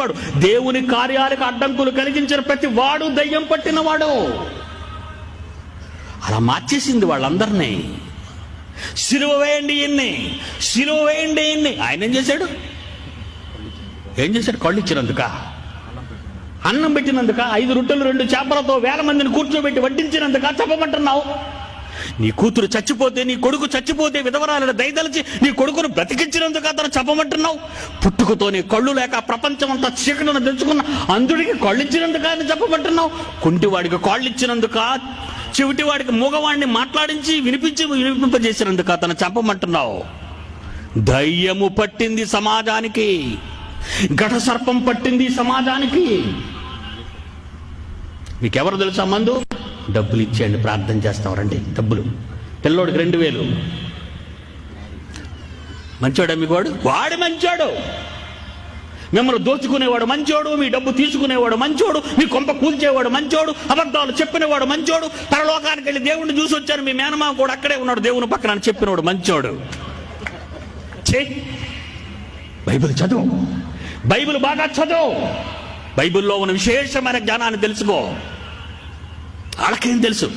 వాడు దేవుని కార్యాలకు అడ్డంకులు కలిగించిన ప్రతి వాడు దయ్యం పట్టినవాడు. అలా మార్చేసింది వాళ్ళందరినీ. సిలువ వేయండి ఇన్ని, సిలువ వేయండి ఇన్ని. ఆయన ఏం చేశాడు? కళ్ళు ఇచ్చినందుక, అన్నం పెట్టినందుక, 5 రొట్టెలు 2 చేపలతో 1000 మందిని కూర్చోబెట్టి వడ్డించినందుక చెప్పమంటున్నావు? నీ కూతురు చచ్చిపోతే, నీ కొడుకు చచ్చిపోతే విధవరాలను దయదలిచి నీ కొడుకును బ్రతికించినందుకు అతను చెప్పమంటున్నావు? పుట్టుకతో నీ కళ్ళు లేక ప్రపంచం అంతా చీకటిని తెచ్చుకున్న అందుడికి కళ్ళు ఇచ్చినందుకు అని చెప్పమంటున్నావు? కుంటివాడికి కాళ్ళు ఇచ్చినందుక, చెవిటివాడికి మూగవాడిని మాట్లాడించి వినిపింపజేసినందుకు అతను చెప్పమంటున్నావు? దయ్యము పట్టింది సమాజానికి, ఘట సర్పం పట్టింది సమాజానికి. మీకెవరు తెలుసా మందు? డబ్బులు ఇచ్చేయండి, ప్రార్థన చేస్తాం రండి. డబ్బులు, పిల్లోడికి 2000. మంచోడా మీకు వాడు? వాడు మంచోడు. మిమ్మల్ని దోచుకునేవాడు మంచోడు, మీ డబ్బు తీసుకునేవాడు మంచోడు, మీ కొంప కూల్చేవాడు మంచోడు, అబద్ధాలు చెప్పినవాడు మంచోడు, పరలోకానికి వెళ్ళి దేవుడిని చూసి వచ్చాను, మీ మేనమామ కూడా అక్కడే ఉన్నాడు దేవుని పక్కన అని చెప్పినవాడు మంచోడు. బైబిల్ చదువు, బైబిల్ బాగా చదువు, బైబిల్లో ఉన్న విశేషమైన జ్ఞానాన్ని తెలుసుకో. వాళ్ళకేం తెలుసు?